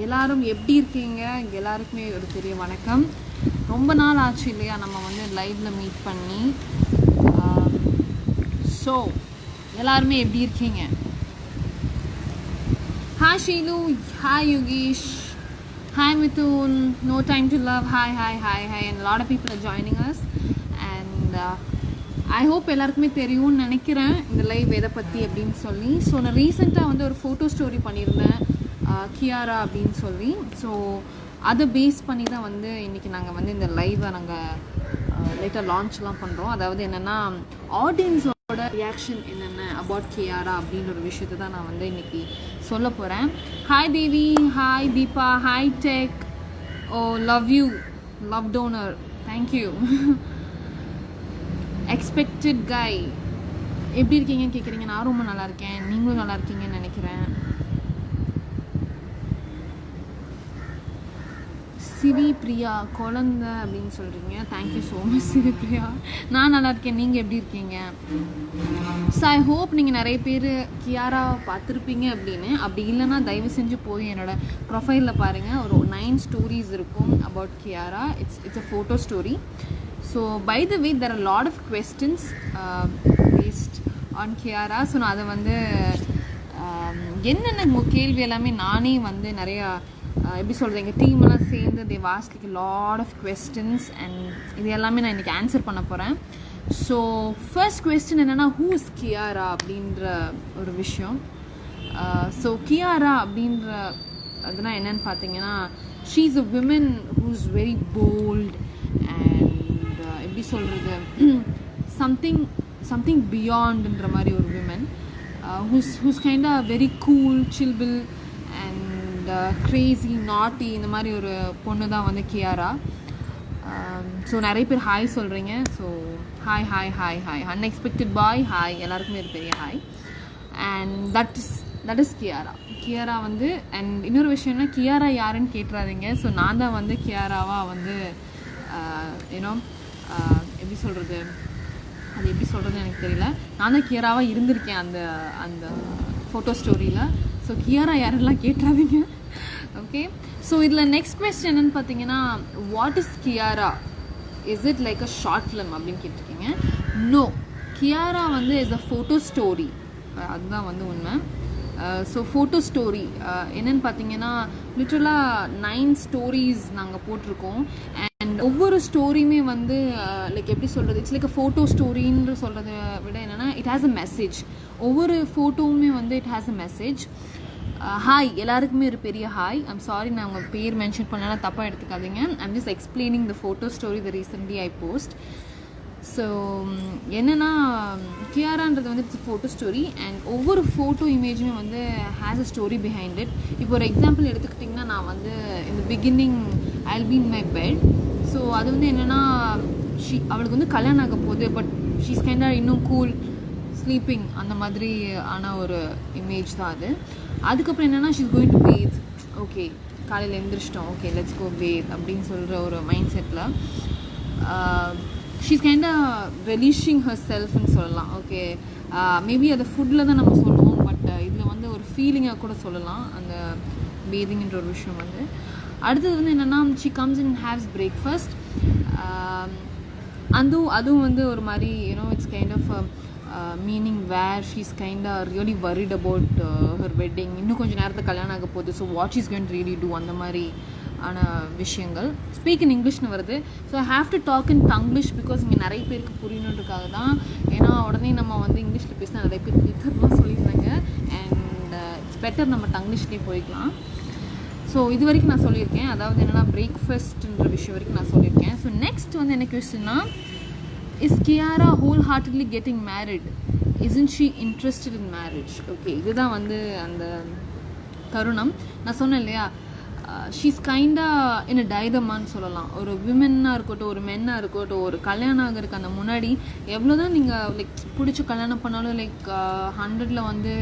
எல்லாரும் எப்படி இருக்கீங்க? எல்லாருக்குமே ஒரு பெரிய வணக்கம். ரொம்ப நாள் ஆச்சு இல்லையா நம்ம வந்து லைவ்ல மீட் பண்ணி. ஸோ எல்லாருமே எப்படி இருக்கீங்க? Hi Sheelu, hi Yukesh, hi Mithun, no time to love, hi and a lot of people are joining us and I hope எல்லாருக்குமே தெரியும்னு நினைக்கிறேன் இந்த லைவ் எதை பற்றி அப்படின்னு சொல்லி. ஸோ நான் ரீசெண்டாக வந்து ஒரு ஃபோட்டோ ஸ்டோரி பண்ணியிருந்தேன் கியாரா அப்படின்னு சொல்லி. ஸோ அதை பேஸ் பண்ணி தான் வந்து இன்றைக்கி நாங்கள் வந்து இந்த லைவை நாங்கள் லேட்டாக லான்ச்லாம் பண்ணுறோம். அதாவது என்னென்னா ஆடியன்ஸோட ரியாக்ஷன் என்னென்ன அபவுட் கியாரா அப்படின்ற ஒரு விஷயத்தை தான் நான் வந்து இன்றைக்கி சொல்ல போகிறேன். Hi Devi, hi Deepa, hi Tech, oh love you, love donor, thank you. Expected கை எப்படி இருக்கீங்கன்னு கேட்குறீங்க. நான் ரொம்ப நல்லா இருக்கேன், நீங்களும் நல்லா இருக்கீங்கன்னு நினைக்கிறேன். சிவி பிரியா குழந்தை அப்படின்னு சொல்கிறீங்க, தேங்க்யூ ஸோ மச் சிவி பிரியா. நான் நல்லா இருக்கேன், நீங்கள் எப்படி இருக்கீங்க? ஸோ ஐ ஹோப் நீங்கள் நிறைய பேர் கியாராவை பார்த்துருப்பீங்க அப்படின்னு. அப்படி இல்லைன்னா தயவு செஞ்சு போய் என்னோடய ப்ரொஃபைலில் பாருங்கள், ஒரு 9 ஸ்டோரிஸ் இருக்கும் about Kiara. It's a photo story. So by the way there are lot of questions based on Kiara. So நான் அதை வந்து என்னென்ன கேள்வி எல்லாமே நானே வந்து நிறையா எப்படி சொல்கிறது, எங்கள் டீமெல்லாம் சேர்ந்து they asked like lot of questions and இது எல்லாமே நான் இன்றைக்கி ஆன்சர் பண்ண போகிறேன். ஸோ ஃபர்ஸ்ட் கொஸ்டின் என்னென்னா, ஹூ இஸ் கியாரா அப்படின்ற ஒரு விஷயம். ஸோ கியாரா அப்படின்ற அதுனா என்னன்னு பார்த்தீங்கன்னா, she is a woman who is very bold and எப்படி சொல்கிறது, சம்திங் பியாண்டுன்ற மாதிரி ஒரு woman who's kind of very cool, simple and crazy, naughty, இந்த மாதிரி ஒரு பொண்ணு தான் வந்து கியாரா. ஸோ நிறைய பேர் ஹாய் சொல்கிறீங்க. ஸோ ஹாய் அன்எக்ஸ்பெக்டட் பாய், ஹாய் எல்லாருக்குமே ஒரு பெரிய hi. And that is Kiara வந்து. அண்ட் இன்னொரு விஷயம்னா, கியாரா யாருன்னு கேட்டுறாதீங்க. ஸோ நான் தான் வந்து கியாராவாக வந்து யூனோ எப்படி சொல்கிறது, அது எப்படி சொல்கிறது எனக்கு தெரியல. நான் தான் கியாராவாக இருந்திருக்கேன் அந்த அந்த ஃபோட்டோ ஸ்டோரியில். ஸோ கியாரா யாரெல்லாம் கேட்டுறாதீங்க, ஓகே. ஸோ இதில் நெக்ஸ்ட் கொஸ்டின் என்னென்னு பார்த்தீங்கன்னா, what is Kiara, is it like a short film அப்படின்னு கேட்டிருக்கீங்க. நோ, கியாரா வந்து இஸ் அ ஃபோட்டோ ஸ்டோரி, அதுதான் வந்து உண்மை. ஸோ ஃபோட்டோ ஸ்டோரி என்னென்னு பார்த்தீங்கன்னா, லிட்ரலாக 9 ஸ்டோரிஸ் நாங்கள் போட்டிருக்கோம். அண்ட் ஒவ்வொரு ஸ்டோரியுமே வந்து லைக் எப்படி சொல்கிறது, இட்ஸ் லைக் அ ஃபோட்டோ ஸ்டோரின்னு சொல்கிறத விட என்னென்னா, இட் ஹேஸ் அ மெசேஜ். ஒவ்வொரு ஃபோட்டோவுமே வந்து it has a message. Hi எல்லாருக்குமே ஒரு பெரிய ஹாய். ஐம் சாரி, நான் உங்கள் பேர் மென்ஷன் பண்ணலாம், தப்பாக எடுத்துக்காதீங்க. I'm just explaining the photo story the recently I post. So என்னென்னா, கியாரான்றது வந்து இட்ஸ் ஃபோட்டோ ஸ்டோரி அண்ட் ஒவ்வொரு ஃபோட்டோ இமேஜுமே வந்து has a story behind it. இப்போ ஒரு எக்ஸாம்பிள் எடுத்துக்கிட்டிங்கன்னா, நான் வந்து இந்த beginning I will be in my bed. So அது வந்து என்னென்னா, அவளுக்கு வந்து கல்யாணம் ஆக போகுது, பட் ஷீஸ் கைண்டாக இன்னும் கூல் ஸ்லீப்பிங், அந்த மாதிரி ஆன ஒரு இமேஜ் தான் அது. அதுக்கப்புறம் என்னென்னா, ஷீஸ் கோயிங் டு பேத், ஓகே காலையில் எழுந்திரிச்சிட்டோம், ஓகே லெட்ஸ் கோ பேத் அப்படின்னு சொல்கிற ஒரு மைண்ட் செட்டில் ஷீஸ் கைண்டாக ரெலிஷிங் ஹர் செல்ஃப்னு சொல்லலாம், ஓகே. மேபி அதை ஃபுட்டில் தான் நம்ம சொல்லுவோம், பட் இதில் வந்து ஒரு ஃபீலிங்காக கூட சொல்லலாம் அந்த பேதிங்ன்ற ஒரு விஷயம் வந்து. அடுத்தது வந்து என்னென்னா, she comes and haves breakfast. அதுவும் வந்து ஒரு மாதிரி you know it's kind of meaning where she's கைண்டாக really worried about her wedding. இன்னும் கொஞ்சம் நேரத்தில் கல்யாணம் ஆக போகுது, so what she's going to really do, அந்த மாதிரி ஆன விஷயங்கள். ஸ்பீக் இன் இங்கிலீஷ்னு வருது. So I have to talk in Tanglish because இங்கே நிறைய பேருக்கு புரியணுன்றதுக்காக தான். ஏன்னா உடனே நம்ம வந்து இங்கிலீஷில் பேசினா நிறைய பேர் கேட்கறதுலாம் சொல்லியிருந்தாங்க. அண்ட் இட்ஸ் பெட்டர் நம்ம தங்கிலீஷ்லேயே போய்க்கலாம். ஸோ இது வரைக்கும் நான் சொல்லியிருக்கேன், அதாவது என்னென்னா பிரேக்ஃபாஸ்ட்ன்ற விஷயம் வரைக்கும் நான் சொல்லியிருக்கேன். ஸோ நெக்ஸ்ட் வந்து என்ன கொஸ்டின்னா, is Kiara wholeheartedly getting married? Isn't she interested in marriage? Okay, இதுதான் வந்து அந்த தருணம். நான் சொன்னேன் இல்லையா, ஷீஸ் கைண்டாக இன் அ டைலமான்னு சொல்லலாம். ஒரு விமென்னாக இருக்கட்டும், ஒரு மென்னாக இருக்கட்டும், ஒரு கல்யாணம் ஆகிறதுக்கு அந்த முன்னாடி எவ்வளோ தான் நீங்கள் லைக் பிடிச்சி கல்யாணம் பண்ணாலும் லைக் 100ல் வந்து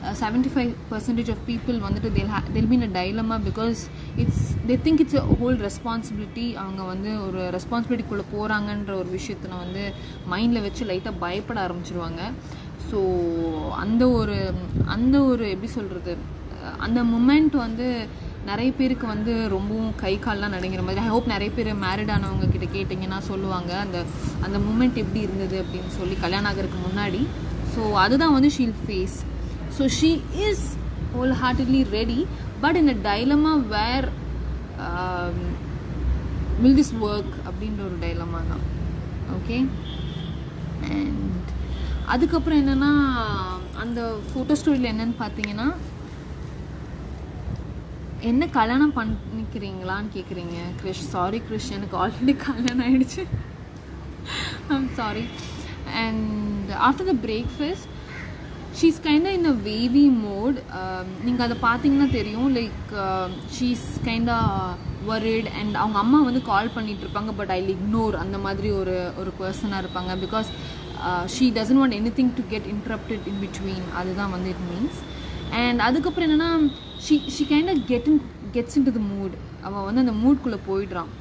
75% of people வந்துட்டு they'll be in a dilemma because they think it's a whole responsibility. அவங்க வந்து ஒரு ரெஸ்பான்சிபிலிட்டிக்குள்ளே போகிறாங்கன்ற ஒரு விஷயத்தை வந்து மைண்டில் வச்சு லைட்டாக பயப்பட ஆரம்பிச்சிருவாங்க. ஸோ அந்த ஒரு எப்படி சொல்கிறது, அந்த மூமெண்ட் வந்து நிறைய பேருக்கு வந்து ரொம்பவும் கை கால்லாம் நடுங்கிற மாதிரி. ஐ ஹோப் நிறைய பேர் மேரிட் ஆனவங்க கிட்ட கேட்டிங்கன்னா சொல்லுவாங்க அந்த அந்த மூமெண்ட் எப்படி இருந்தது அப்படின்னு சொல்லி கல்யாணம் ஆகிறதுக்கு முன்னாடி. ஸோ அதுதான் வந்து she'll face. So she is wholeheartedly ready, but in a dilemma where will this work அப்படின்ற ஒரு டைலமா தான். ஓகே, அண்ட் அதுக்கப்புறம் என்னென்னா அந்த ஃபோட்டோ ஸ்டோரியில் என்னென்னு பார்த்தீங்கன்னா, என்ன கல்யாணம் பண்ணிக்கிறீங்களான்னு கேட்குறீங்க கிறிஷ். சாரி கிறிஷ், எனக்கு ஆல்ரெடி கல்யாணம் ஆகிடுச்சு. I'm sorry. And after the breakfast she's கைண்டாக இன் அ வேவி மோட். நீங்கள் அதை பார்த்தீங்கன்னா தெரியும், லைக் ஷீஸ் கைண்டாக worried. அண்ட் அவங்க அம்மா வந்து கால் பண்ணிகிட்டு இருப்பாங்க, பட் ஐ இக்னோர் அந்த மாதிரி ஒரு பர்சனாக இருப்பாங்க. Because she doesn't want anything to get interrupted in between. அதுதான் வந்து இட் மீன்ஸ். அண்ட் அதுக்கப்புறம் என்னென்னா ஷீ கைண்டாக gets into the mood. அவள் வந்து அந்த மூட்குள்ளே போயிடுறான்.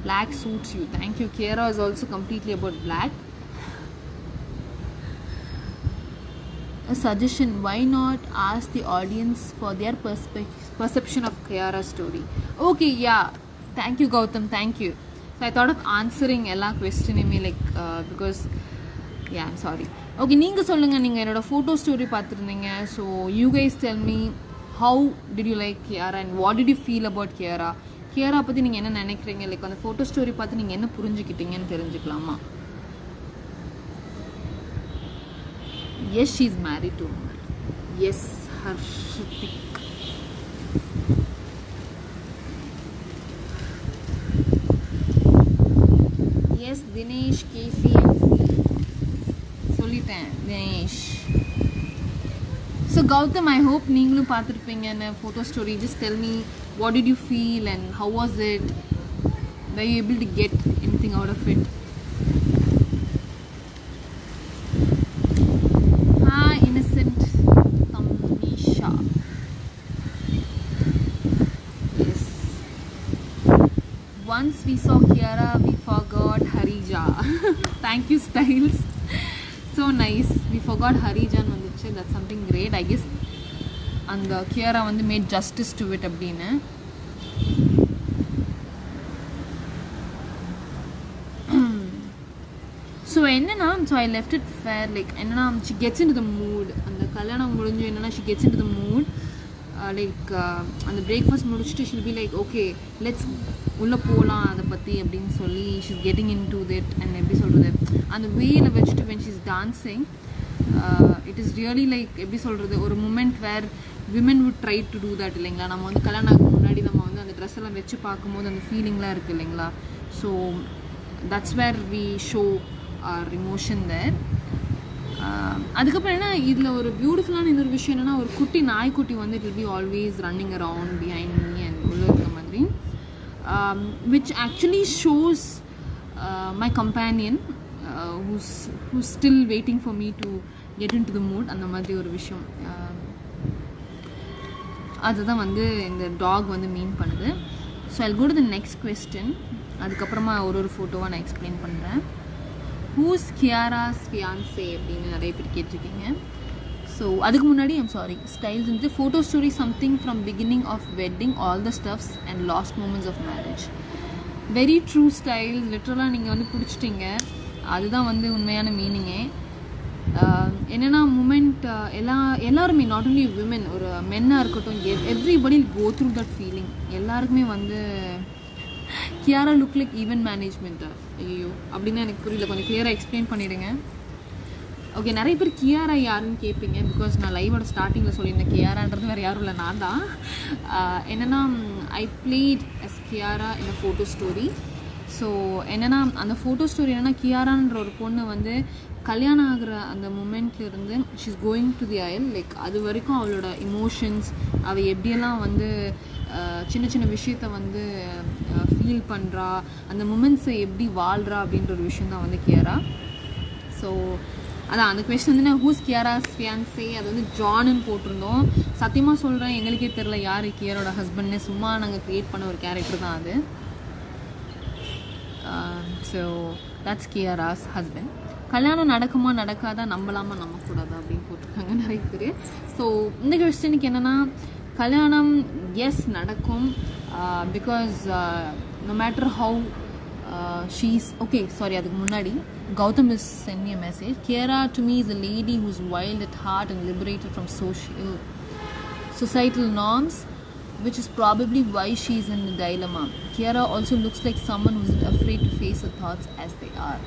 Black suits you. Thank you. Kiara is also completely about black. A suggestion: why not ask the audience for their perception of Kiara's story? Okay, yeah, thank you Gautam, thank you. So I thought of answering ella question me like because yeah, I'm sorry. Okay, நீங்க சொல்லுங்க, நீங்க என்னோட photo story பார்த்திருந்தீங்க. So you guys tell me, how did you like Kiara and what did you feel about Kiara? Kiara பத்தி நீங்க என்ன நினைக்கிறீங்க? Like அந்த photo story பார்த்து நீங்க என்ன புரிஞ்சுக்கிட்டீங்கன்னு தெரிஞ்சுக்கலாமா? Yes, she's married to him. Yes, Harshit. Yes, Dinesh, KCMC. Soliten, Dinesh. So Gautam, I hope நீங்களும் பார்த்திருப்பீங்க இந்த photo story. Just tell me, what did you feel and how was it? Were you able to get anything out of it? Once we saw Kiara, we forgot Harija. Thank you, Styles. So nice. We forgot Harija and vanduchu. That's something great. I guess and Kiara vandu made justice to it abdine. So enna, so I left it fair, like enna she gets into the mood. And the kalyanam mudinju enna she gets into the mood. Like அந்த breakfast முடிச்சுட்டு she'll be like, okay, let's உள்ளே போகலாம் அதை பற்றி அப்படின்னு சொல்லி she's getting into that. And எப்படி சொல்கிறது, அந்த வேயில் வச்சுட்டு when she's dancing, it is really like எப்படி சொல்கிறது, ஒரு moment where women would try to do that இல்லைங்களா. நம்ம வந்து கல்யாணம் ஆகும் முன்னாடி நம்ம வந்து அந்த ட்ரெஸ் எல்லாம் வச்சு பார்க்கும்போது அந்த ஃபீலிங்லாம் இருக்குது இல்லைங்களா. So that's where we show our emotion there. அதுக்கப்புறம் என்ன, இதில் ஒரு பியூட்டிஃபுல்லான இன்னொரு விஷயம் என்னென்னா, ஒரு குட்டி நாய்க்குட்டி வந்து it will be always running around behind me and உள்ள இருக்கிற மாதிரி, which actually shows my companion who's still waiting for me to get into the mood. அந்த மாதிரி ஒரு விஷயம் அதுதான் வந்து இந்த டாக் வந்து மீன் பண்ணுது. So I'll go to the next question. அதுக்கப்புறமா ஒரு ஃபோட்டோவாக நான் எக்ஸ்பிளைன் பண்ணுறேன். Who's Kiara's fiancé அப்படின்னு நிறைய பேர் கேட்டிருக்கீங்க. ஸோ அதுக்கு முன்னாடி ஐம் சாரி, ஸ்டைல்ஸ் வந்து photo story something from beginning of wedding all the stuffs and last moments of marriage. Very true styles. லிட்டரலாக நீங்கள் வந்து பிடிச்சிட்டிங்க. அதுதான் வந்து உண்மையான மீனிங்கே. என்னென்னா மூமெண்ட் எல்லாருமே, நாட் ஒன்லி விமென், ஒரு மென்னாக இருக்கட்டும், everybody go through that feeling. எல்லாருக்குமே வந்து கியாரா லுக் லைக் ஈவென்ட் மேனேஜ்மெண்ட்டா? ஐயோ அப்படின்னு எனக்கு புரியல, கொஞ்சம் கிளியராக எக்ஸ்பிளைன் பண்ணிவிடுங்க. ஓகே, நிறைய பேர் கியாரா யாருன்னு கேட்பீங்க. பிகாஸ் நான் லைவோட ஸ்டார்டிங்கில் சொல்லியிருந்தேன் கியாரான்றது வேறு யாரும் இல்லை, நான் தான். என்னென்னா I played as Kiara in a photo story. So என்னென்னா அந்த ஃபோட்டோ ஸ்டோரி என்னென்னா, கியாரான்ற ஒரு பொண்ணு வந்து கல்யாணம் ஆகிற அந்த மூமெண்ட்லேருந்து ஷீஸ் கோயிங் டு தி அயல், லைக் அது வரைக்கும் அவளோட இமோஷன்ஸ், அவள் எப்படியெல்லாம் வந்து சின்ன சின்ன விஷயத்த வந்து ஃபீல் பண்ணுறா, அந்த மூமெண்ட்ஸை எப்படி வாழ்கிறா அப்படின்ற ஒரு விஷயம் தான் வந்து கியாரா. ஸோ அதான் அந்த கொஸ்டின் வந்து ஹூஸ் கியாராஸ் ஃபியான்சே, அது வந்து ஜான்னு போட்டிருந்தோம். சத்தியமாக சொல்கிறேன், எங்களுக்கே தெரில யார் கியாரோட ஹஸ்பண்ட்னு. சும்மா நாங்கள் க்ரியேட் பண்ண ஒரு கேரக்டர் தான் அது. So that's Kiara's husband. கல்யாணம் நடக்குமா நடக்காதா, நம்பலாமா நம்பக்கூடாதா அப்படின்னு போட்டிருக்காங்க நிறைய பேர். ஸோ இந்த கொஸ்டினுக்கு என்னென்னா, கல்யாணம் எஸ் நடக்கும், because no matter how she's okay. Sorry, அதுக்கு முன்னாடி Gautam is sent me a message. Kiara to me is a lady who's wild at heart and liberated from societal norms, which is probably why she's in a dilemma. Kiara also looks like someone who's afraid to face her thoughts as they are.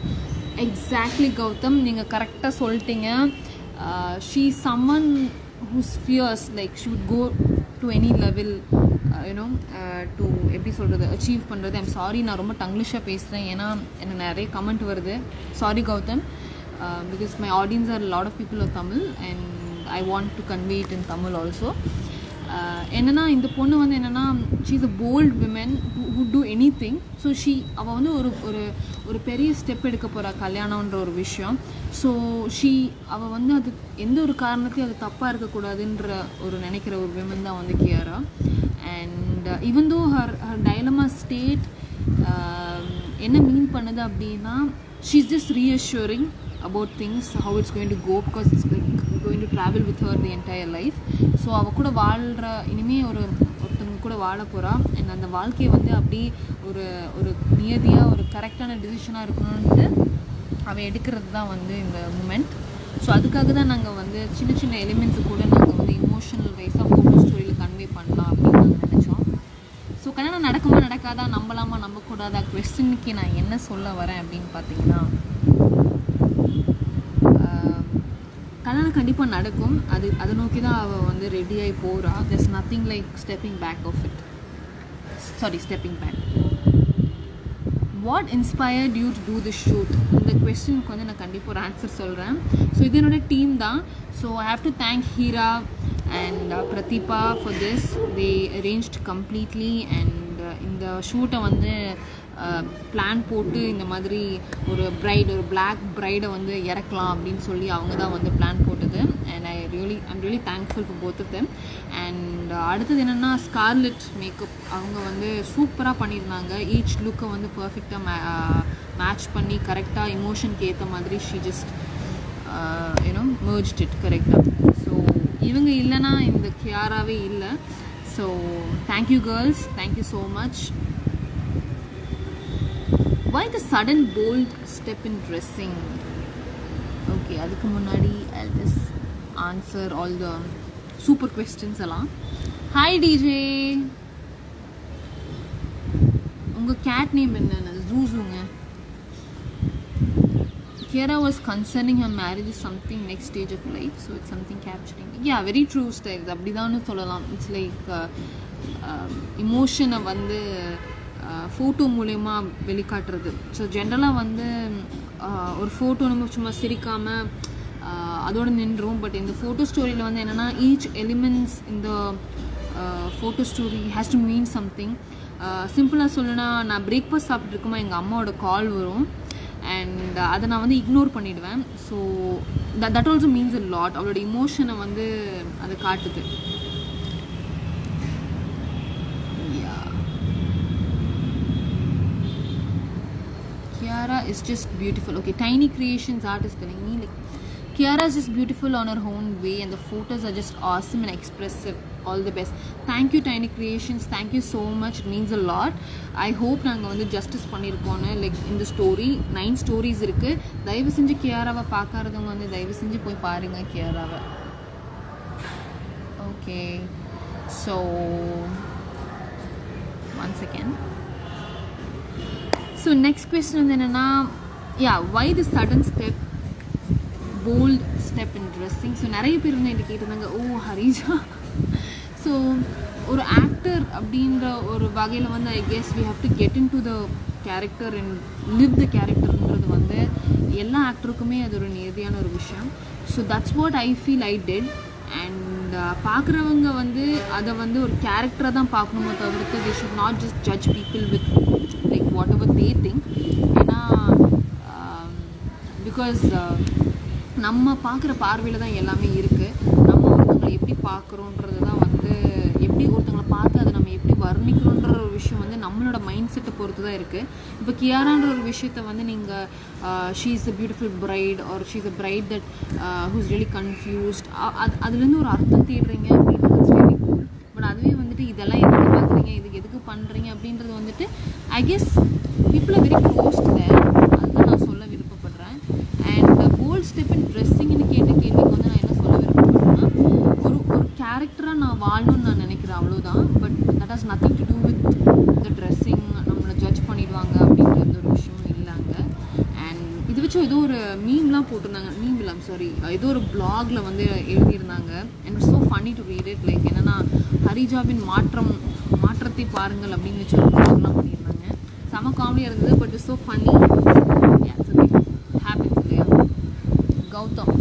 Exactly, Gautam, நீங்கள் கரெக்டாக சொல்லிட்டீங்க. She's someone who's fierce, like she would go to any level, to எப்படி சொல்கிறது, achieve பண்ணுறது. I'm sorry, நான் ரொம்ப டங்கிலிஷாக பேசுகிறேன், ஏன்னா எனக்கு நிறைய கமெண்ட் வருது. Sorry Gautham, because my audience are lot of people of Tamil and I want to convey it in Tamil also. என்னென்னா இந்த பொண்ணு வந்து என்னென்னா she is a bold women who do anything. So அவள் வந்து ஒரு பெரிய ஸ்டெப் எடுக்க போகிறா கல்யாணம்ன்ற ஒரு விஷயம். ஸோ அவள் வந்து அது எந்த ஒரு காரணத்தையும் அது தப்பாக இருக்கக்கூடாதுன்ற நினைக்கிற ஒரு விமன் தான் வந்து Kiara. And even though her dilemma state என்ன மீன் பண்ணுது அப்படின்னா, she is just reassuring about things, how it's going to go, because it's like going to travel with her the entire life. So அவள் கூட வாழ்கிற இனிமேல் ஒருத்தவங்க கூட வாழ போகிறா. அண்ட் அந்த வாழ்க்கையை வந்து அப்படி ஒரு நியதியாக ஒரு கரெக்டான டிசிஷனாக இருக்கணும்ன்ட்டு அவள் எடுக்கிறது தான் வந்து இந்த மூமெண்ட். ஸோ அதுக்காக தான் நாங்கள் வந்து சின்ன சின்ன எலிமெண்ட்ஸு கூட நாங்கள் வந்து இமோஷனல் வைஸாக ஃபோட்டோ ஸ்டோரியில் கன்வே பண்ணலாம் அப்படின்னு நாங்கள் நினச்சோம். ஸோ கல்யாணம் நடக்குமா நடக்காதா, நம்பலாமா நம்பக்கூடாதா, கொஸ்டினுக்கு நான் என்ன சொல்ல வரேன் அப்படின்னு பார்த்தீங்கன்னா, கல்யாணம் கண்டிப்பாக நடக்கும். அதை நோக்கி தான் அவள் வந்து ரெடியாகி போகிறா. there's nothing like stepping back. What inspired you to do this shoot? இந்த கொஸ்டினுக்கு வந்து நான் கண்டிப்பாக ஒரு ஆன்சர் சொல்கிறேன். ஸோ இது என்னோட டீம் தான். So I have to thank Heera and Pratheeba for this. They arranged completely. And இந்த ஷூட்டை வந்து பிளான் போட்டு இந்த மாதிரி ஒரு பிளாக் ப்ரைடை வந்து இறக்கலாம் அப்படின்னு சொல்லி அவங்க தான் வந்து பிளான் போட்டது. And I'm really thankful for both of them. And அடுத்தது என்னென்னா, ஸ்கார்லெட் மேக்கப் அவங்க வந்து சூப்பராக பண்ணியிருந்தாங்க. ஈச் லுக்கை வந்து பர்ஃபெக்டாக மேட்ச் பண்ணி கரெக்டாக இமோஷனுக்கு ஏற்ற மாதிரி ஷீ ஜஸ்ட் merged it கரெக்டாக. ஸோ இவங்க இல்லைன்னா இந்த கியாராவே இல்லை. So thank you girls, thank you so much. Why the sudden bold step in dressing? Okay, அதுக்கு முன்னாடி I'll just answer all the super questions எல்லாம். Hi DJ, உங்கள் கேட் நேம் என்னென்ன? ஜூஸுங்க. Kiara was concerning her marriage is something next stage of life, so it's something capturing. Yeah, very true styles. அப்படிதான்னு சொல்லலாம். It's like இமோஷனை வந்து photo மூலயமா வெளிக்காட்டுறது. So ஜென்ரலாக வந்து ஒரு photo நம்ம சும்மா சிரிக்காமல் அதோடு நின்றும். பட் இந்த ஃபோட்டோ ஸ்டோரியில் வந்து என்னென்னா, ஈச் எலிமெண்ட்ஸ் இந்த photo story has to mean something. சிம்பிளாக சொல்லணும்னா, நான் பிரேக்ஃபாஸ்ட் சாப்பிட்ருக்குமா எங்கள் அம்மாவோட கால் வரும். அண்ட் அதை நான் வந்து இக்னோர் பண்ணிவிடுவேன். So that also means a lot. அவளோட இமோஷனை வந்து அதை காட்டுது. Kiara is just beautiful. Okay, Tiny Creations art is telling me like Kiara is just beautiful on her own way and the photos are just awesome and expressive. All the best. Thank you Tiny Creations. Thank you so much. It means a lot. I hope நாங்கள் வந்து justice பண்ணியிருக்கோன்னு. Like இந்த story 9 stories இருக்குது. தயவு செஞ்சு கியாராவை பார்க்காதவங்க வந்து தயவு செஞ்சு போய் பாருங்கள் கியாராவை. Okay, so one second. So next question வந்து என்னென்னா, why the sudden step, bold step in dressing? So நிறைய பேர் வந்து என்கிட்ட கேட்டிருந்தாங்க, ஹரிஜா. ஸோ ஒரு ஆக்டர் அப்படின்ற ஒரு வகையில் வந்து I guess we have to get into the character and live the கேரக்டர்ன்றது வந்து எல்லா ஆக்டருக்குமே அது ஒரு நேர்த்தியான ஒரு விஷயம். So that's what I feel I did. And பார்க்குறவங்க வந்து அதை வந்து ஒரு கேரக்டரை தான் பார்க்கணுமோ தவிர்த்து they should not just judge people with like whatever they think. ஏன்னா பிகாஸ் நம்ம பார்க்குற பார்வையில் தான் எல்லாமே இருக்குது. நம்ம ஒருத்தவங்களை எப்படி பார்க்குறோன்றது தான் வந்து, எப்படி ஒருத்தவங்களை பார்த்து அதை நம்ம எப்படி வர்ணிக்கிறோன்ற ஒரு விஷயம் வந்து நம்மளோட மைண்ட் செட்டை பொறுத்து தான் இருக்குது. இப்போ கியாரான்ற ஒரு விஷயத்த வந்து நீங்கள் she is a beautiful bride or she is a bride that who is really confused, அதுலேருந்து ஒரு அர்த்தம் தேடுறீங்க அப்படின்றது இட்ஸ் வெரி கூல். பட் அப்படின்றது வந்துட்டு I guess people are very close to their. அதுதான் நான் சொல்ல விருப்பப்படுறேன். அண்ட் போல்ட் ஸ்டெப் இன் ட்ரெஸ்ஸிங்னு கேட்ட கேள்விக்கு வந்து நான் என்ன சொல்ல விருப்பப்படுறேன்னா, ஒரு ஒரு கேரக்டராக நான் வாழணும்னு நான் நினைக்கிறேன், அவ்வளோதான். But that has nothing to do with the dressing. நம்மளை ஜட்ஜ் பண்ணிடுவாங்க அப்படின்ற எந்த ஒரு விஷயமும் இல்லைங்க. அண்ட் இது வச்சு ஏதோ ஒரு மீம்லாம் போட்டிருந்தாங்க, மீம் இல்லை சாரி, ஏதோ ஒரு பிளாகில் வந்து எழுதியிருந்தாங்க. And so funny to read it. Like என்னென்னா ஹரிஜாபின் மாற்றத்தை பாருங்கள் அப்படின்னு வச்சு ஒரு பிளாக்லாம் பண்ணியிருந்தாங்க. செம காமெடியாக இருந்தது. But it's so funny. Happens இல்லையா? Gautham,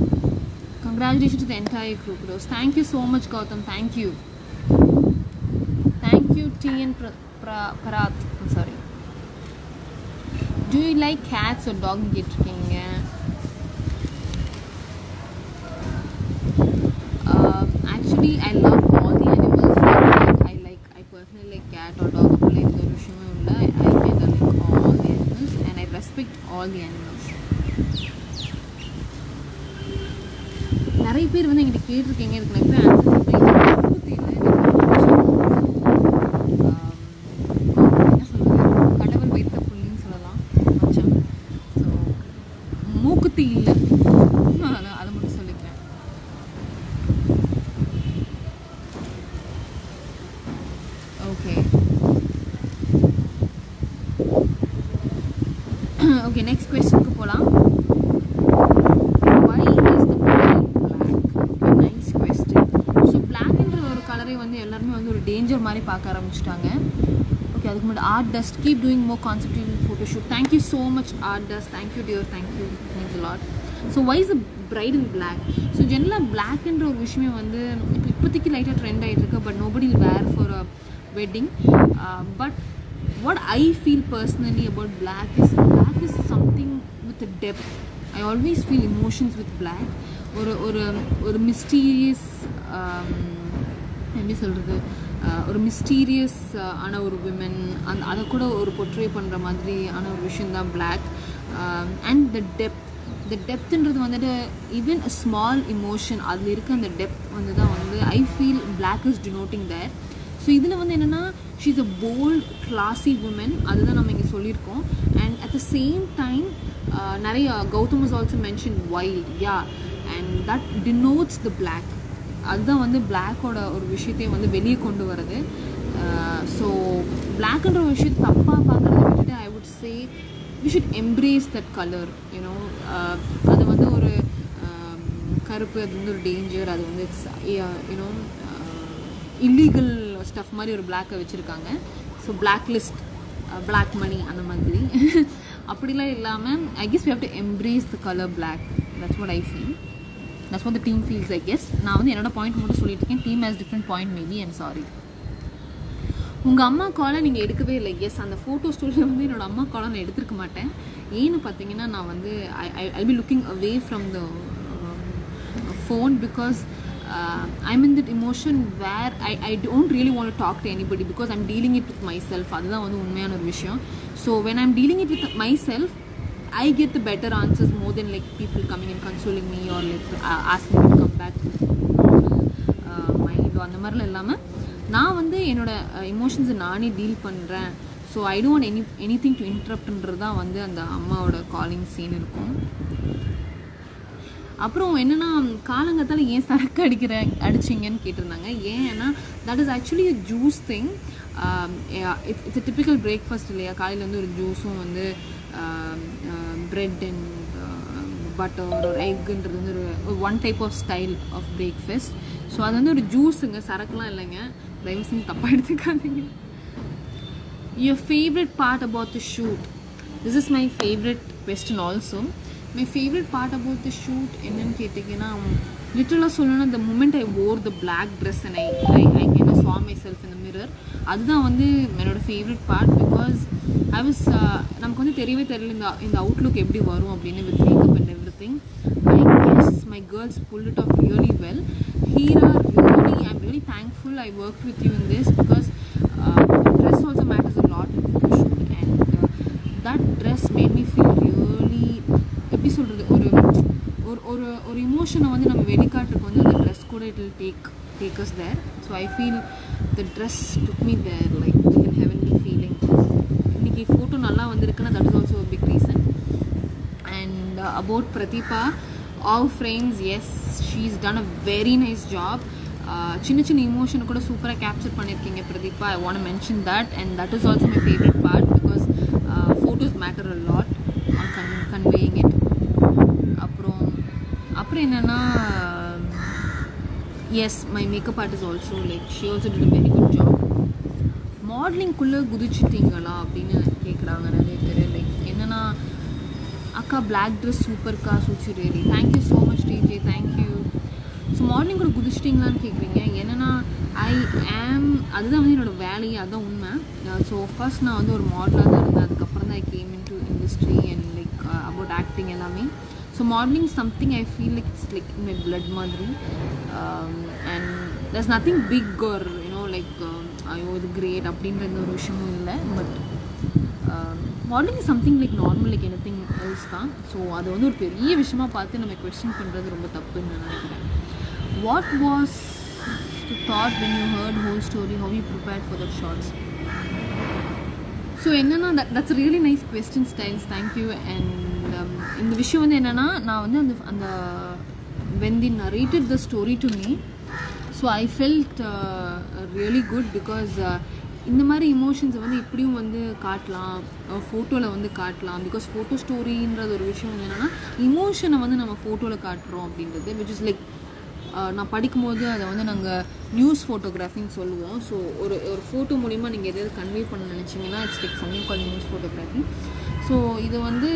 congratulations to the entire group bros. Thank you so much Gautam. Thank you TN Parath. I'm sorry. Do you like cats or dog கேட்டிருக்கீங்க? Actually I love all the animals. I personally like cat or dog. அப்படி எந்த ஒரு விஷயமும் இல்லை. I like all the animals and I respect all the animals. நிறைய பேர் வந்து எங்கிட்ட கேட்டிருக்கீங்க, எனக்கு நிறைய ஆன்சர் என்ன சொல்கிறது, கடவுள் வைத்த புள்ளின்னு சொல்லலாம் மச்சான். ஸோ மூக்குத்தி இல்லை, அதை மட்டும் சொல்லிக்கிறேன். ஓகே நெக்ஸ்ட் கொஸ்டினுக்கு போகலாம். வந்து எல்லாருமே வந்து ஒரு டேஞ்சர் மாதிரி பார்க்க ஆரம்பிச்சிட்டாங்க. ஓகே, அதுக்கு முன்னாடி Art Dust keep doing more conceptive photoshoot. Thank you so much Art Dust. Thank you dear, thank you, means lot. So why is a bride in black? So ஜென்ரலாக பிளாக்ன்ற ஒரு விஷயமே வந்து இப்போதைக்கு லைட்டாக ட்ரெண்ட் ஆகிட்டு இருக்கு. But nobody will wear for a wedding. But what I feel personally about black is something with a depth. I always feel emotions with black. ஒரு மிஸ்டீரியஸ் எப்படி சொல்கிறது, ஒரு மிஸ்டீரியஸ் ஆன ஒரு விமன், அதை கூட ஒரு பொர்ட்ரே பண்ணுற மாதிரி ஆன ஒரு விஷயந்தான் பிளாக். அண்ட் த டெப்த்ன்றது வந்துட்டு ஈவன் அ ஸ்மால் இமோஷன், அதில் இருக்க அந்த டெப்த் வந்து தான் வந்து I feel blog is denoting there. So இதில் வந்து என்னென்னா she is a bold classy woman, அதுதான் நம்ம இங்கே சொல்லியிருக்கோம். And at the same time நிறைய Gautham is also mention wild, yeah, and that denotes the blog. அதுதான் வந்து பிளாக்கோட ஒரு விஷயத்தையும் வந்து வெளியே கொண்டு வருது. ஸோ பிளாக்ன்ற ஒரு விஷயத்தை தப்பாக பார்க்குறத விட்டுட்டு I would say we should embrace that colour. You know, அது வந்து ஒரு கருப்பு, அது வந்து ஒரு டேஞ்சர், அது வந்து இட்ஸ் யூனோ இல்லீகல் ஸ்டஃப் மாதிரி ஒரு பிளாக்கை வச்சுருக்காங்க. So black list, black money அந்த மாதிரி அப்படிலாம் இல்லாமல் I guess we have to embrace the colour black. That's what I feel. That's what the team feels, I guess. நான் வந்து என்னோட பாயிண்ட் மட்டும் சொல்லிட்டு இருக்கேன். Team has different point maybe. I'm sorry. உங்கள் அம்மா காலை நீங்கள் எடுக்கவே இல்லை. எஸ், அந்த ஃபோட்டோ ஸ்டூடியோ வந்து என்னோடய அம்மா காலை நான் எடுத்துருக்க மாட்டேன். ஏன்னு பார்த்தீங்கன்னா நான் வந்து I be looking away from the phone because I'm in that emotion where I don't really want to talk to anybody because I'm dealing it with myself. அதுதான் வந்து உண்மையான ஒரு விஷயம். So when I'm dealing it with myself, I get the better answers more than like people coming and consoling me or like asking me to come back to mind. அந்த மாதிரிலாம் இல்லாமல் நான் வந்து என்னோடய எமோஷன்ஸை நானே டீல் பண்ணுறேன். So I don't anything to இன்டரப்ட்ன்றது தான் வந்து அந்த அம்மாவோட காலிங் சீன் இருக்கும். அப்புறம் என்னென்னா காலங்கத்தால் ஏன் சரக்கு அடிச்சிங்கன்னு கேட்டிருந்தாங்க. ஏன்னா that is actually a juice thing. It's a typical breakfast இல்லையா? காலையில் வந்து ஒரு ஜூஸும் வந்து பிரெட் அண்ட் பட்டர் ஒரு எக்குன்றது வந்து ஒரு one type of style of breakfast. So அது வந்து ஒரு ஜூஸுங்க, சரக்குலாம் இல்லைங்க. தயவு செஞ்சு தப்பாக எடுத்துக்காதீங்க. Your favorite part about the shoot? This is my favorite question also. My favorite part about the shoot என்னன்னு கேட்டிங்கன்னா லிட்டரலாக சொல்லணும்னா the moment I wore the black dress and I saw myself in the mirror, அதுதான் வந்து என்னோட favourite part. Because I was நமக்கு வந்து தெரியவே தெரியல இந்த அவுட்லுக் எப்படி வரும் அப்படின்னு with makeup and everything. I guess my girls pulled it off really well. Hira, really, I'm really thankful I worked with you in this because dress also matters a lot in the shoot and that dress made me feel really எப்படி சொல்கிறது ஒரு இமோஷனை வந்து நம்ம வெளிக்காட்டுறதுக்கு வந்து அந்த dress கூட it will take us there. So I feel the dress took me there like in heavenly feeling. இன்னைக்கு photo நல்லா வந்திருக்குன்னா that is also a big reason. And about Prathipa, all frames, yes, she's done a very nice job. சின்ன சின்ன இமோஷனை கூட சூப்பராக capture பண்ணியிருக்கீங்க Pratibha. I want to mention that, and that is also my favorite part because photos matter a lot on conveying it. அப்புறம் என்னென்னா, yes, my makeup artist also, like she also did a very good job. மாடலிங்குள்ளே குதிச்சிட்டிங்களா அப்படின்னு கேட்குறாங்க நிறைய பேர். Like என்னென்னா, அக்கா black dress சூப்பர்க்கா, suits really, thank you so much DJ, thank you. So modelling கூட குதிச்சிட்டிங்களான்னு கேட்குறீங்க. என்னென்னா அதுதான் வந்து என்னோடய வேலையே, அதுதான் உண்மை. ஸோ ஃபர்ஸ்ட் நான் வந்து ஒரு மாடலாக தான் இருந்தேன். அதுக்கப்புறம் தான் I came into industry and like about acting எல்லாமே. So modelling something I feel like it's like my blood மாதிரி. And there's nothing big or like ஐயோ இது கிரேட் அப்படின்ற ஒரு விஷயமும் இல்லை. But modelling is something like normal like anything else தான். So அது வந்து ஒரு பெரிய விஷயமா பார்த்து நம்ம கொஸ்டின் பண்ணுறது ரொம்ப தப்புன்னு நான் நினைக்கிறேன். What was the thought when you heard whole story? How you prepared for the shots? So என்னன்னா, that's a really nice question, Styles. Thank you. And இந்த விஷயம் வந்து என்னன்னா, நான் வந்து அந்த when they narrated the story to me, so I felt really good because இந்த மாதிரி இமோஷன்ஸை வந்து இப்படியும் வந்து காட்டலாம், ஃபோட்டோவில் வந்து காட்டலாம். பிகாஸ் ஃபோட்டோ ஸ்டோரின்றது ஒரு விஷயம் வந்து என்னென்னா, இமோஷனை வந்து நம்ம ஃபோட்டோவில் காட்டுறோம் அப்படின்றது, விச் இஸ் லைக் நான் படிக்கும்போது அதை வந்து நாங்கள் நியூஸ் ஃபோட்டோகிராஃபின்னு சொல்லுவோம். ஸோ ஒரு ஃபோட்டோ மூலிமா நீங்கள் எதாவது கன்வே பண்ண நினச்சிங்கன்னா it's like something call news photography. So இது வந்து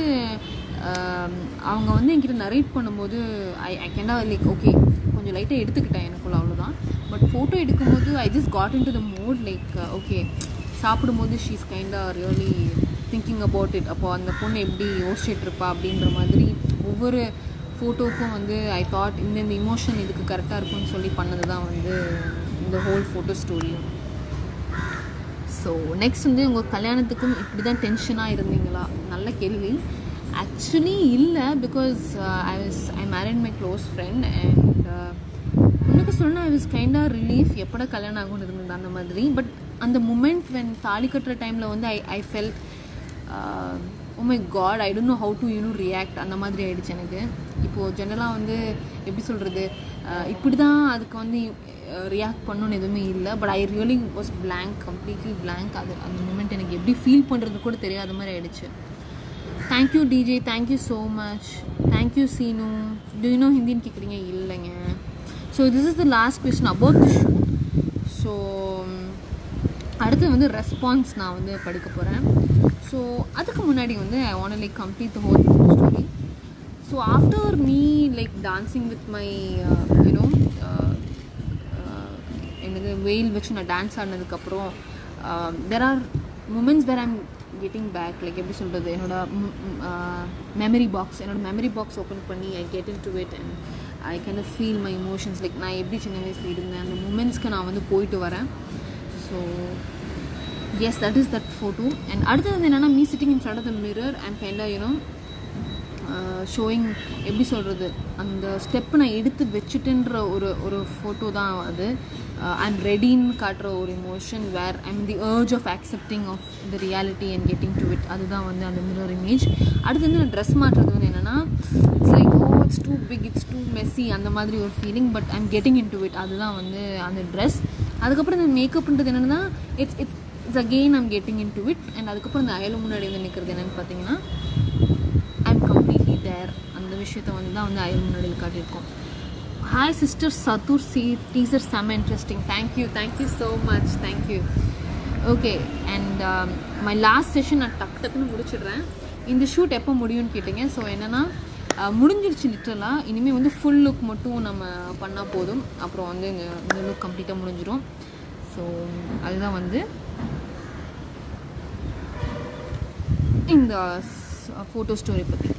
அவங்க வந்து என்கிட்ட நரேட் பண்ணும்போது ஐ கேண்டா லைக் ஓகே கொஞ்சம் லைட்டாக எடுத்துக்கிட்டேன் எனக்குள்ள, அவ்வளோதான். பட் ஃபோட்டோ எடுக்கும்போது I just got into the mode like okay சாப்பிடும்போது ஷீஸ் கைண்டாக ரியலி திங்கிங் அபவுட் இட். அப்போ அந்த பொண்ணு எப்படி யோசிச்சுட்ருப்பா அப்படின்ற மாதிரி ஒவ்வொரு ஃபோட்டோக்கும் வந்து ஐ தாட் இந்த இமோஷன் இதுக்கு கரெக்டாக இருக்கும்னு சொல்லி பண்ணது தான் வந்து இந்த ஹோல் ஃபோட்டோ ஸ்டோரியும். ஸோ நெக்ஸ்ட் வந்து உங்கள் கல்யாணத்துக்கும் இப்படி தான் டென்ஷனாக இருந்தீங்களா? நல்ல கேள்வி. ஆக்சுவலி இல்லை, because I married my close friend and உனக்கு சொன்னால் ஐ வாஸ் கைண்டாக ரிலீஃப், எப்போட கல்யாணம் ஆகும்னு இருந்தது அந்த மாதிரி. பட் அந்த மூமெண்ட் வென் தாலி கட்டுற டைமில் வந்து I felt oh my god, I don't know how to react, அந்த மாதிரி ஆகிடுச்சு எனக்கு. இப்போது ஜென்ரலாக வந்து எப்படி சொல்கிறது, இப்படி தான் அதுக்கு வந்து ரியாக்ட் பண்ணணுன்னு எதுவுமே இல்லை. But I really was blank, completely blank. அந்த மூமெண்ட் எனக்கு எப்படி ஃபீல் பண்ணுறது கூட தெரியாத மாதிரி ஆகிடுச்சு. Thank you DJ, thank you so much. Thank you Seenu. Do you know ஹிந்தின்னு கேட்குறீங்க? இல்லைங்க. So this is the last question about the shoot. So அடுத்து வந்து ரெஸ்பான்ஸ் நான் வந்து படிக்க போகிறேன். ஸோ அதுக்கு முன்னாடி வந்து I want like complete the whole story. So after me like dancing with my எனக்கு வெயில் வச்சு நான் டான்ஸ் ஆடினதுக்கப்புறம் there are moments where I'm getting back, like எப்படி சொல்கிறது, மெமரி பாக்ஸ் ஓப்பன் பண்ணி I get into it and I can feel my emotions. Like நான் எப்படி சின்ன வயசில் இருந்தேன் அந்த மூமெண்ட்ஸ்க்கு நான் வந்து போயிட்டு வரேன். So yes, that is that photo. And அடுத்தது வந்து என்னென்னா, me sitting in front of the mirror and கைண்டாக ஷோயிங், எப்படி சொல்கிறது, அந்த ஸ்டெப்பு நான் எடுத்து வச்சுட்டுன்ற ஒரு ஃபோட்டோ தான் அது. ஐம் ரெடின்னு காட்டுற ஒரு emotion where I'm the urge of accepting of the reality and getting to it. அதுதான் வந்து அந்த மிரர் இமேஜ். அடுத்து வந்து நான் ட்ரெஸ் மாட்டுறது வந்து என்னென்னா, it's like it's too big, it's too messy, அந்த மாதிரி ஒரு feeling. But I'm getting into it, அதுதான் வந்து அந்த ட்ரெஸ். அதுக்கப்புறம் இந்த மேக்கப்ன்றது என்னென்னா, it's again I'm getting into it. And அதுக்கப்புறம் இந்த அயலும் முன்னாடி வந்து நிற்கிறது என்னென்னு பார்த்தீங்கன்னா, ஐம் கம்ப்ளீட்லி தேர். அந்த விஷயத்தை வந்து தான் வந்து அயல் முன்னாடியில் காட்டியிருக்கோம். ஹாய் சிஸ்டர் சதுர் சி டீசர் செம்ம interesting. Thank you so much, thank you. Okay, and my last session நான் டக்குன்னு முடிச்சிடுறேன். இந்த ஷூட் எப்போ முடியும்னு கேட்டிங்க. ஸோ என்னென்னா, முடிஞ்சிருச்சு லிட்டரலாக. இனிமேல் வந்து ஃபுல் லுக் மட்டும் நம்ம பண்ணால் போதும். அப்புறம் வந்து இந்த லுக் கம்ப்ளீட்டாக முடிஞ்சிடும். ஸோ அதுதான் வந்து இந்த ஃபோட்டோ ஸ்டோரி பற்றி.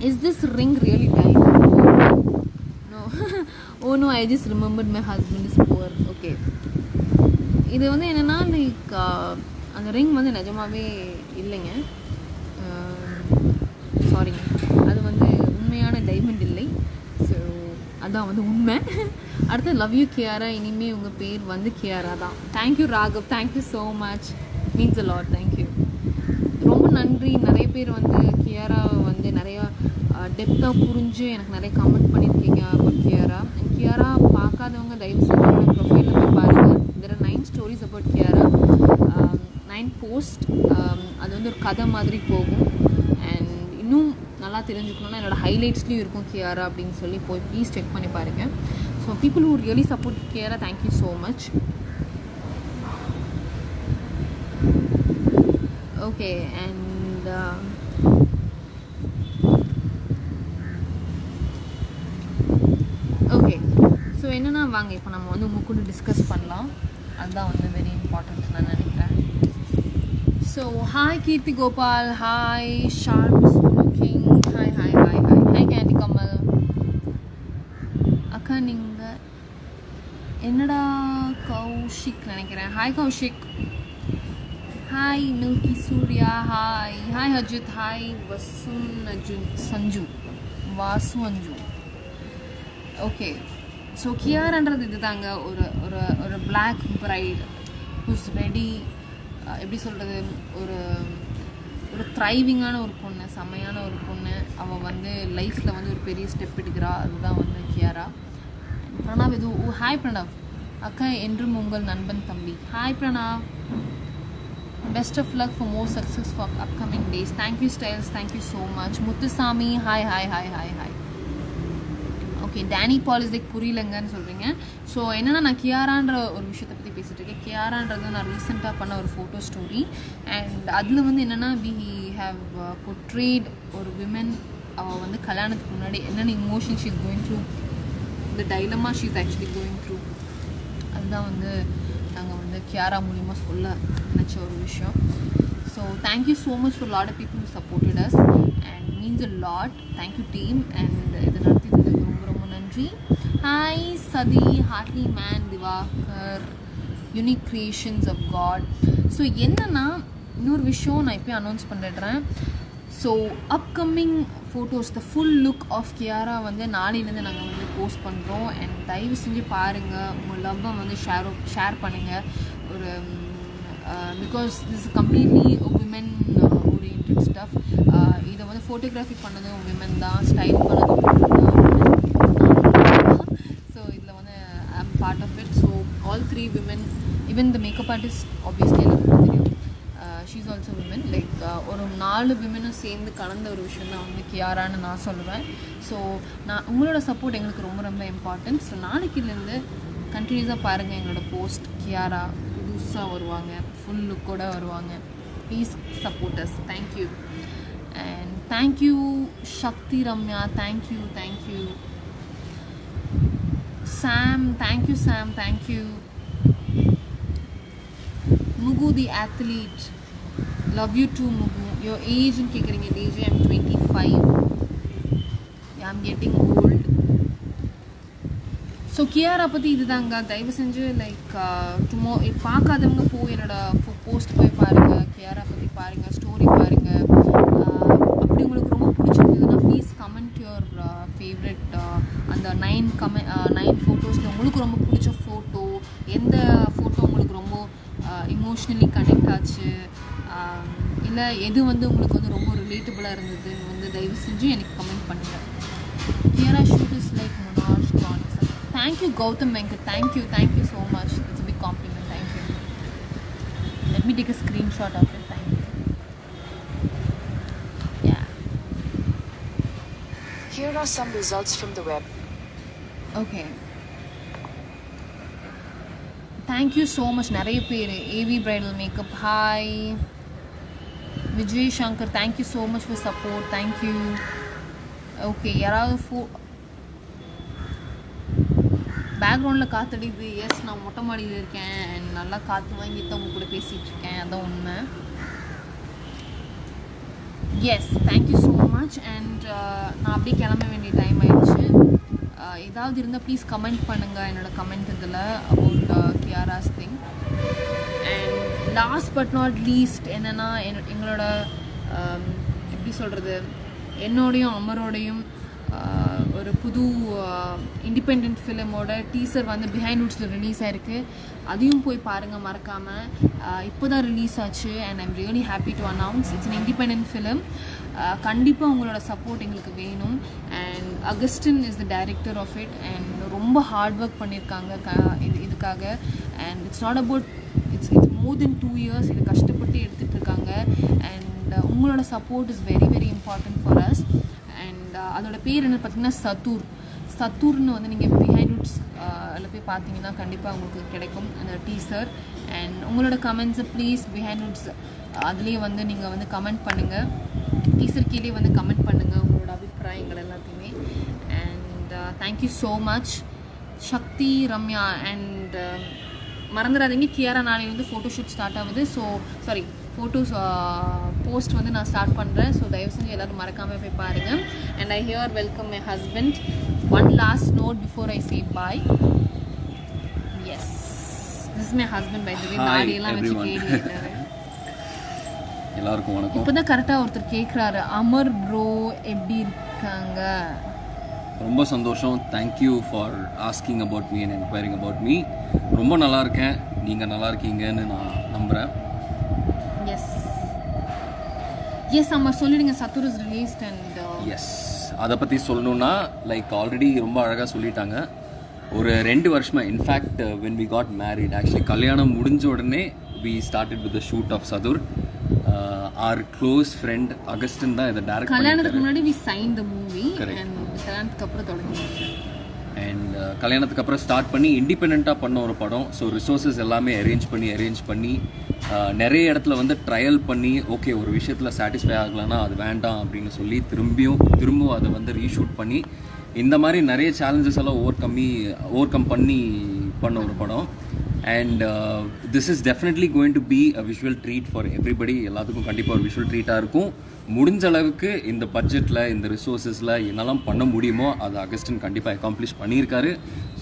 Is this ring really time? No. Oh no, I just remembered my husband is poor. Okay, இது வந்து என்னென்னா, லைக் அந்த ரிங் வந்து நிஜமாகவே இல்லைங்க, சாரிங்க, அது வந்து உண்மையான டைமண்ட் இல்லை. ஸோ அதான் வந்து உண்மை. அடுத்து லவ் யூ கியாரா, இனிமேல் உங்கள் பேர் வந்து கியாரா தான். Thank you Raghav, thank you so much, means a lot, thank you. நன்றி. நிறைய பேர் வந்து கியாராவை வந்து நிறையா டெப்த்தாக புரிஞ்சு எனக்கு நிறைய கமெண்ட் பண்ணியிருக்கீங்க அபவுட் கியாரா. கியாரா பார்க்காதவங்க தயவு செஞ்சு என்னோட ப்ரொஃபைலில் போய் பாருங்கள். there are 9 stories about Kiara, 9 post. அது வந்து ஒரு கதை மாதிரி போகும். அண்ட் இன்னும் நல்லா தெரிஞ்சுக்கணுன்னா என்னோடய ஹைலைட்ஸ்லேயும் இருக்கும் கியாரா அப்படின்னு சொல்லி போய் ப்ளீஸ் செக் பண்ணி பாருங்கள். So people who really support Kiara, thank you so much. Okay, and okay, so என்னென்னா வாங்க இப்போ நம்ம வந்து உங்கள் கூட டிஸ்கஸ் பண்ணலாம். அதுதான் வந்து வெரி இம்பார்ட்டன்ட் நான் நினைக்கிறேன். So hi Keerthi Gopal, hi sharp smoking, hi hi hi hi hi candy Kamal அக்கா. நீங்கள் என்னடா கௌஷிக் நினைக்கிறேன். Hi Kaushik, hi milky Surya, hi hi Ajith, hi Vasu Anju. Okay, so கியாரான்றது இது தாங்க, ஒரு ஒரு ஒரு பிளாக் பிரைட் ஹூஸ் ரெடி, எப்படி சொல்கிறது, ஒரு ஒரு த்ரைவிங்கான ஒரு பொண்ணு, செம்மையான ஒரு பொண்ணு. அவள் வந்து லைஃப்பில் வந்து ஒரு பெரிய ஸ்டெப் எடுக்கிறா. அதுதான் வந்து கியாரா. பிரணாவ் இது ஹாய் பிரணாவ் அக்கா, என்றும் உங்கள் நண்பன் தம்பி. Hi Pranav, best of luck for more success for upcoming days. Thank you Styles, thank you so much. Muthusami, hi hi hi hi hi. Okay, Danny Paul is like புரியலங்கன்னு சொல்கிறீங்க. ஸோ என்னென்னா நான் கியாரான்ற ஒரு விஷயத்தை பற்றி பேசிகிட்டு இருக்கேன். கியாரான்றது நான் ரீசெண்டாக பண்ண ஒரு ஃபோட்டோ ஸ்டோரி. அண்ட் அதில் வந்து என்னென்னா we have portrayed ஒரு விமன். அவள் வந்து கல்யாணத்துக்கு முன்னாடி என்னென்ன emotion she is going through, the dilemma she is actually going through. அதுதான் வந்து நாங்கள் வந்து கியாரா மூலிமா சொல்ல நினச்ச ஒரு விஷயம். So thank you so much for lot of people who supported us and means a lot. Thank you team. And இதை நடத்தியதுக்கு ரொம்ப ரொம்ப நன்றி. Hi Sathi, hardly man, Diwakar, unique creations of God. So என்னென்னா இன்னொரு விஷயம் நான் இப்போயும் அனௌன்ஸ் பண்ணிடுறேன். So upcoming photos, the full look of Kiara வந்து நாளையிலேருந்து நாங்கள் வந்து போஸ்ட் பண்ணுறோம். அண்ட் தயவு செஞ்சு பாருங்கள், உங்கள் லவ்வை வந்து ஷேர் பண்ணுங்கள். ஒரு because this completely women oriented stuff. இதை வந்து ஃபோட்டோகிராஃபி பண்ணதும் விமன் தான், ஸ்டைல் பண்ணதும் தான். ஸோ இதில் வந்து I am part of it. So all 3 women, even the makeup artist obviously எல்லாருக்கும் தெரியும், ஷீஸ் ஆல்சோ விமன். லைக் ஒரு 4 விமனும் சேர்ந்து கலந்த ஒரு விஷயம் தான் வந்து கியாரான்னு நான் சொல்லுவேன். ஸோ உங்களோட சப்போர்ட் எங்களுக்கு ரொம்ப ரொம்ப இம்பார்ட்டன்ட். ஸோ நாளைக்குலேருந்து கண்டினியூஸாக பாருங்கள் எங்களோட போஸ்ட். கியாரா புதுசாக வருவாங்க, ஃபுல் லுக்கோடு வருவாங்க. Please support us. Thank you. And thank you Shakthi Ramya, thank you thank you. Sam, thank you Sam, thank you. Mugu the athlete, love you too Mugu. Your age in கேக்குறீங்க. age I'm 25. Yeah, I'm getting old. So Kiara பற்றி இதுதாங்க. தயவு செஞ்சு like பார்க்காதவங்க போய் என்னோட post போய் பாருங்கள், கியாரா பற்றி பாருங்கள், ஸ்டோரி பாருங்கள். அப்படி உங்களுக்கு ரொம்ப பிடிச்சிருந்ததுன்னா ப்ளீஸ் கமெண்ட் யுவர் ஃபேவரட். அந்த 9 ஃபோட்டோஸில் உங்களுக்கு ரொம்ப பிடிச்ச ஃபோட்டோ, எந்த ஃபோட்டோ உங்களுக்கு ரொம்ப இமோஷ்னலி கனெக்ட் ஆச்சு, இல்லை எது வந்து உங்களுக்கு வந்து ரொம்ப ரிலேட்டபுளாக இருந்ததுன்னு வந்து தயவு செஞ்சு எனக்கு கமெண்ட் பண்ணுங்கள். Kiara shoot is like monarch chronicles. Thank you Gautham Venkat, thank you so much. It's a big compliment. Thank you. Let me take a screenshot of it. Thank you. Yeah. Here are some results from the web. Okay. Thank you so much. நிறைய பேர் AV Bridal Makeup, hi. Vijay Shankar, thank you so much for support. Thank you. Okay, யாராவது பேக்ரவுண்டில் காற்றடிக்குது. S, நான் மொட்டை மாடியில் இருக்கேன் and நல்லா காற்று வாங்கிட்டு அவங்க கூட பேசிகிட்டு இருக்கேன். அதான் உண்மை. Yes, thank you so much. And நான் அப்படியே கிளம்ப வேண்டிய டைம் ஆயிடுச்சு. ஏதாவது இருந்தால் ப்ளீஸ் கமெண்ட் பண்ணுங்கள் என்னோடய கமெண்ட் இதில் about Kiara's thing. And last but not least என்னென்னா எப்படி சொல்கிறது, என்னோடையும் அமரோடையும் ஒரு புது இண்டிபெண்ட் ஃபிலிமோட டீசர் வந்து பிஹைண்ட் ரூட்ஸில் ரிலீஸ் ஆயிருக்கு. அதையும் போய் பாருங்கள் மறக்காமல். இப்போ தான் ரிலீஸ் ஆச்சு and I'm really happy to announce it's an independent film. கண்டிப்பாக உங்களோட சப்போர்ட் எங்களுக்கு வேணும். And Augustine is the director of it and ரொம்ப ஹார்ட் ஒர்க் பண்ணியிருக்காங்க இதுக்காக. And it's not about it's more then 2 years இது கஷ்டப்பட்டு எடுத்துகிட்டு இருக்காங்க. அண்ட் உங்களோட support is very very important for us. And அதோட பேர் என்ன பார்த்தீங்கன்னா சத்தூர்னு வந்து நீங்கள் பிஹைண்ட் ரூட்ஸ் அதில் போய் பார்த்தீங்கன்னா கண்டிப்பாக உங்களுக்கு கிடைக்கும் அந்த டீசர். அண்ட் உங்களோட கமெண்ட்ஸை ப்ளீஸ் பிஹைண்ட் ரூட்ஸ் அதுலேயே வந்து நீங்கள் வந்து கமெண்ட் பண்ணுங்கள். டீசர் கீழே வந்து கமெண்ட் பண்ணுங்கள் உங்களோட அபிப்பிராயங்கள் எல்லாத்தையுமே. And thank you so much Shakthi, Ramya. And மறந்துடாதீங்க கியாரா நாளையிலேருந்து ஃபோட்டோஷூட் ஸ்டார்ட் ஆகுது. ஸோ சாரி ஃபோட்டோஸ் போஸ்ட் வந்து நான் ஸ்டார்ட் பண்ணுறேன். ஸோ தயவு செஞ்சு எல்லோரும் மறக்காமல் போய் பாருங்கள். And I here welcome my husband. One last note before I say bye. Yes, this is my husband. By the way நாடியெல்லாம் வச்சு கேட்டு எல்லாருக்கும் வணக்கம். இப்போ தான் கரெக்டாக ஒருத்தர் கேட்குறாரு, அமர் ப்ரோ எப்படி இருக்காங்க? ரொம்ப சந்தோஷம். Thank you for asking about me and enquiring about me. ரொம்ப நல்லா இருக்கேன், நீங்கள் நல்லா இருக்கீங்கன்னு நான் நம்புகிறேன். எஸ் அமர் சொல்லிடுங்க. சத்தூர் இஸ் ரிலீஸ்ட் அண்ட் எஸ், அதை பற்றி சொல்லணுன்னா லைக் ஆல்ரெடி ரொம்ப அழகாக சொல்லிட்டாங்க. ஒரு 2 வருஷமா in fact when we got married, actually கல்யாணம் முடிஞ்ச உடனே we started with the shoot of Sadur. Our close friend Augustin தான் இதை டைரக்ட் கல்யாணத்துக்கு முன்னாடி we signed the movie and கல்யாணத்துக்கு அப்புறம் தொடங்கினோம். அண்ட் கல்யாணத்துக்கு அப்புறம் ஸ்டார்ட் பண்ணி இண்டிபெண்ட்டாக பண்ண ஒரு படம். ஸோ ரிசோர்ஸஸ் எல்லாமே அரேஞ்ச் பண்ணி நிறைய இடத்துல வந்து ட்ரையல் பண்ணி ஓகே ஒரு விஷயத்தில் சாட்டிஸ்ஃபை ஆகலைன்னா அது வேண்டாம் அப்படின்னு சொல்லி திரும்பவும் அதை வந்து ரீஷூட் பண்ணி இந்த மாதிரி நிறைய சேலஞ்சஸ் எல்லாம் ஓவர் கம் பண்ணி பண்ண ஒரு படம். And this is definitely going to be a visual treat for everybody. எல்லாத்துக்கும் கண்டிப்பாக ஒரு விஷுவல் ட்ரீட்டாக இருக்கும். முடிஞ்ச அளவுக்கு இந்த பட்ஜெட்டில் இந்த ரிசோர்ஸஸில் என்னெல்லாம் பண்ண முடியுமோ அதை அகஸ்டின் கண்டிப்பாக அக்காம்ப்ளிஷ் பண்ணியிருக்காரு.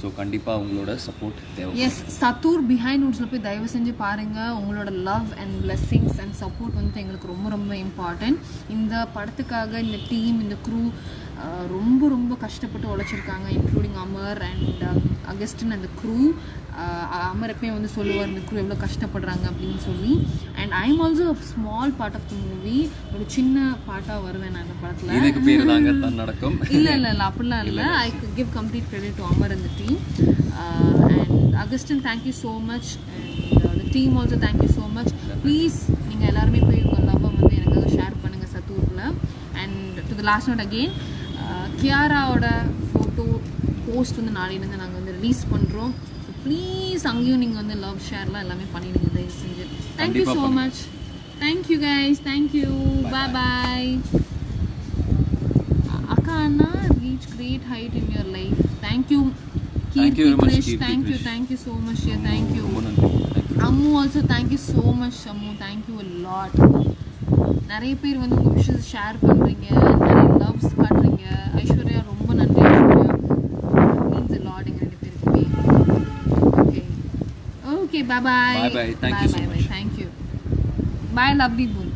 ஸோ கண்டிப்பாக உங்களோட சப்போர்ட் தேவை. எஸ், சத்தூர் பிஹைண்ட் ரூட்ஸில் போய் தயவு செஞ்சு பாருங்கள். உங்களோட love and blessings and support வந்து எங்களுக்கு ரொம்ப ரொம்ப இம்பார்ட்டன்ட். இந்த படத்துக்காக இந்த டீம் இந்த க்ரூ ரொம்ப ரொம்ப கஷ்டப்பட்டு உழைச்சிருக்காங்க, இன்க்ளூடிங் அமர் அண்ட் அகஸ்டின் அந்த க்ரூ. அமர் எப்பயும் வந்து சொல்லுவார் இந்த க்ரூ எவ்வளோ கஷ்டப்படுறாங்க அப்படின்னு சொல்லி. And I am also small part of the movie. ஒரு சின்ன பார்ட்டாக வருவேன் நான் அந்த படத்தில். இதுக்கு பேர் தாங்க தான் நடக்கும். இல்லை அப்படிலாம் இல்லை. I give complete credit to Amar and the team. And Augustine thank you so much. And the team also thank you so much. Please நீங்கள் எல்லாருமே போய் உங்கள் லவ்வை வந்து எனக்காக ஷேர் பண்ணுங்கள் சத்தூரில். And to the last note again, கியாராவோட ஃபோட்டோ போஸ்ட் வந்து நாளையிலேருந்து நாங்கள் வந்து ரிலீஸ் பண்ணுறோம். ஸோ ப்ளீஸ் அங்கேயும் நீங்கள் வந்து லவ் ஷேர்லாம் எல்லாமே பண்ணிடுங்க தயவு செஞ்சு. Thank you so much. Thank you guys. Thank you. Bye bye. அக்கா அண்ணா reach great height in your life. Thank you Keerthi Krish. Thank you so much. Thank you Ammu also. Thank you so much Ammu. Thank you a lot. நிறைய பேர் வந்து உங்கள் விஷயத்தை ஷேர் பண்ணுறீங்க, நிறைய லவ்ஸ் காட்டுறீங்க. ஐஸ்வர்யா ரொம்ப நன்றி. ஐஸ்வர்யா மீன்ஸ் அ லாட் எங்கள் 2 பேருக்குமே. Okay bye. Bye. Thank you so much. Thank you. Bye lovely boon.